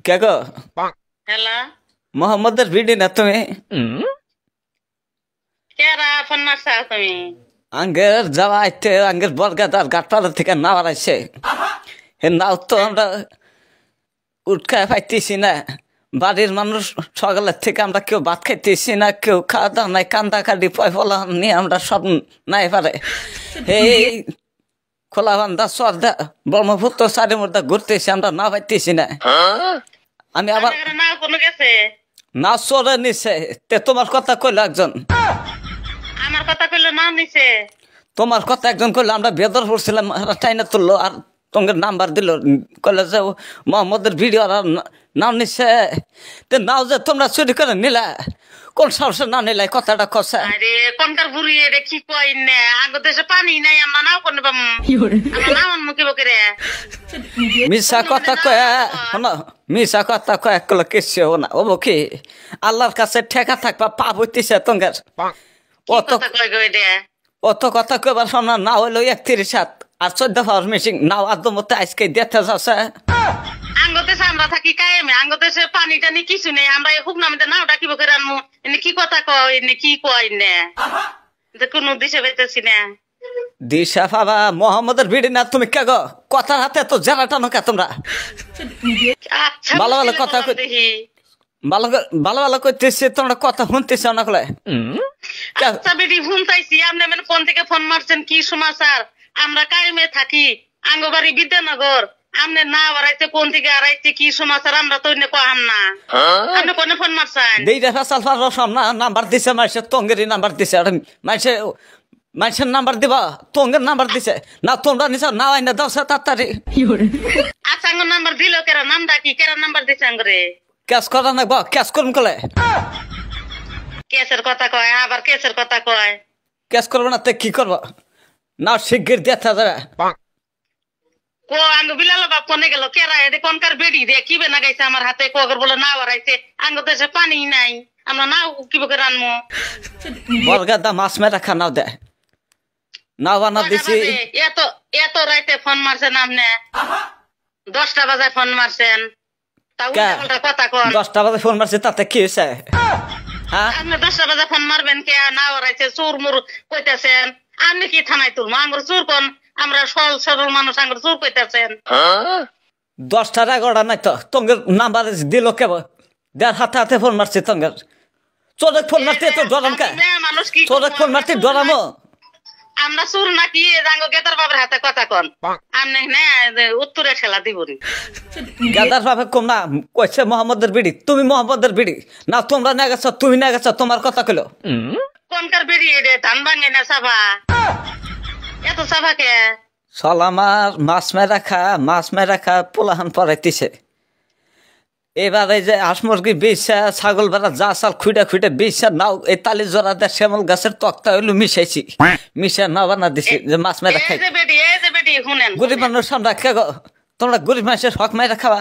কে গো? Hello, মোহাম্মদের ভিডি না তুমি? কেরা ফোন মারছা তুমি? আঙ্গের যাওয়া আইতে আঙ্গের বরগাদার গাটপাড়া থেকে নাওয়ার আইছে। হে নাও তো আমরা উঠকায় পাইতেছি না। বাড়ির মানুষ সকালের থেকে আমরা কেউ ভাত খাইতেছি না, কেউ খাওয়া দাওয়া নাই, কান্দা কাটি পয়ফলা নিয়ে আমরা সব নাই পারে। এই খোলা বান্ধা সর্দা ব্রহ্মপুত্র সারি মধ্যে ঘুরতেছি, আমরা না পাইতেছি না। আমি আবার না কোনো গেছে, না চলে নিছে। তে তোমার কথা কইলো একজন, আমার কথা কইলো না নিছে। তোমার কথা একজন কইলো, আমরা বেদর পড়ছিলাম, টাইনা তুললো আর তোমার নাম্বার দিল, কইলো যে মোহাম্মদের ভিডিও আর নাম নিছে। তে নাও যে তোমরা চুরি করে নিলা, কোন সাহসে না নিলাই কথাটা কষা? আরে কোনকার বুড়ি রে কি কই না, আগে দেশে পানি নাই, আমরা নাও কোন বাম আমরা নাও মুখে বকরে মিশা কথা কয় শোনো, মিশা কথা কয় কলে কিছু হবো না। হবো কি আল্লাহর কাছে ঠেকা থাকবা পাপ হইতেছে তোমার। অত কথা কই গই দে অত কথা কইবার শোনা না হইলো 31 আর 14 পাওয়ার মেশিন নাও আদম মতো আজকে দেখতে যাচ্ছে। আঙ্গদেশে আমরা থাকি কায়েমে, আঙ্গদেশে পানি টানি কিছু নেই, আমরা এই হুকনা মধ্যে নাও ডাকিব করে আনমু। এনে কি কথা কয়, এনে কি কয় না, কোনো দিশে পাইতেছি না। দিশা বাবা মোহাম্মদের ভিড়ি না তুমি কে গো? কথার হাতে তো জেলা টানো কে তোমরা? আচ্ছা ভালো ভালো কথা কই, দেখি ভালো ভালো ভালো কইতেছি, তোমরা কথা শুনতেছ না কলে? আচ্ছা বেটি ফোন চাইছি, আপনি মানে কোন থেকে ফোন মারছেন, কি সমাচার? আমরা কায়েমে থাকি, আঙ্গবাড়ি বিদ্যানগর, আপনি না বাড়াইতে কোন থেকে আড়াইতে কি সমাচার আমরা তো কহাম না। আপনি কোনে ফোন মারছেন? দেইরা ফেসাল ফার রসম না নাম্বার দিছে মাইসে, তঙ্গেরই নাম্বার দিছে। আর মাইসে মাইসের নাম্বার দিবা, তঙ্গের নাম্বার দিছে না, তোমরা নিছ না আইনা দাও তাড়াতাড়ি। আচ্ছা আঙ্গ নাম্বার দিল কেরা, নামটা কি, কেরা নাম্বার দিছে আঙ্গরে? ক্যাশ করা না বা ক্যাশ করুন কলে? কেসের কথা কয়, আবার কেসের কথা কয়। ক্যাশ করবো না তে কি করবো? না শিগগির দেখা যাবে। কো আঙ্গ বিলাল বাপ কোনে গেল, কেরা এদে কোনকার বেড়ি দিয়ে কি বেনা গাইছে আমার হাতে, কগর বলে না বাড়াইছে, আঙ্গ দেশে পানি নাই, আমরা নাও কি বকে রানমু। বরগাদা মাছ মেরা খানাও দে নাও বানা দিছি। এত এত রাইতে ফোন মারছেন আপনি, 10টা বাজায় ফোন মারছেন, তা উল্টা কথা কন। 10টা বাজে ফোন মারছি, তাতে কি হয়েছে? হ্যাঁ আপনি 10টা বাজায় ফোন মারবেন কে? না ওরাইছে চোর মুর কইতেছেন, আপনি কি থানায় তুলবো? আঙ্গুর চোর কোন, আমরা সরল মানুষ, আঙ্গুর চোর কইতেছেন। 10টার 11টা নাই তো, তোমার নাম্বার দিল কেবল, দেড় হাতে হাতে ফোন মারছি তোমার। চোরেক ফোন মারতে তো ডরাম কে? মানুষ কি চোরেক ফোন মারতে ডরামো? আমরা চোর নাকি আঙ্গ গেদার বাবার হাতে কথা কন, আপনি না উত্তরে ঠেলা দিবনি। গাদার ভাবে কম না কইছে মোহাম্মদের বিড়ি, তুমি মোহাম্মদের বিড়ি না, তোমরা না গেছো, তুমি না গেছো, তোমার কথা কইলো। কোনকার বেরিয়ে রে ধান ভাঙে না সাবা, এত সাবা কে? চল আমার মাছ মেরা খা পোলাহান পড়াইতেছে। এবার এই যে হাঁস মুরগি বেচা, ছাগল বেড়া যা চাল খুঁড়ে খুঁড়ে বেচা নাও, এই তালি জোড়া দিয়ে শ্যামল গাছের তক্তা হইলো মিশাইছি, মিশা নাও বানা দিছি যে মাছ মেরা খাই। গরিব মানুষ আমরা কে গো? তোমরা গরিব মানুষের হক মেরা খাওয়া?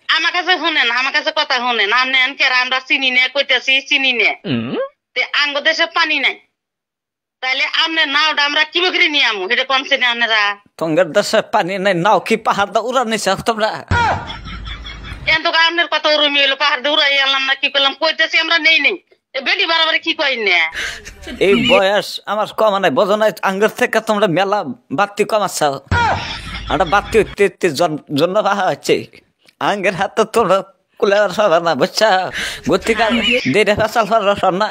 আমার কাছে শুনেন, আমার কাছে কথা শুনেন, আপনি কেরা আমরা চিনি নে কইতেছি, চিনি নে আঙ্গ দেশে পানি নাই, তাইলে আপনি নাওটা আমরা কি বকরি নিয়ে আমু, এটা কোন চিনি আপনারা? তোমার দেশে পানি নাই, নাও কি পাহাড় দা উড়া নিছে তোমরা? এন তো আপনার কথা উড়মি হইলো, পাহাড় দিয়ে উড়াই আনলাম না, কি করলাম কইতেছি আমরা নেই নেই, বেডি বাড়াবাড়ি কি কই না। এই বয়স আমার কমা নাই, বোঝো নাই? আঙ্গের থেকে তোমরা মেলা বাড়তি কমাচ্ছ, আমরা বাড়তি হইতে জন্য বাহা হচ্ছে। আঙ্গের হাতে তোমরা কুলে সবার না বুঝছা, গতিকাল দেড় ফেসাল ফার রসম না,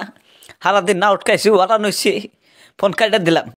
সারাদিন না উঠকাইছি, ওরা নইছি, ফোন কাইটা দিলাম।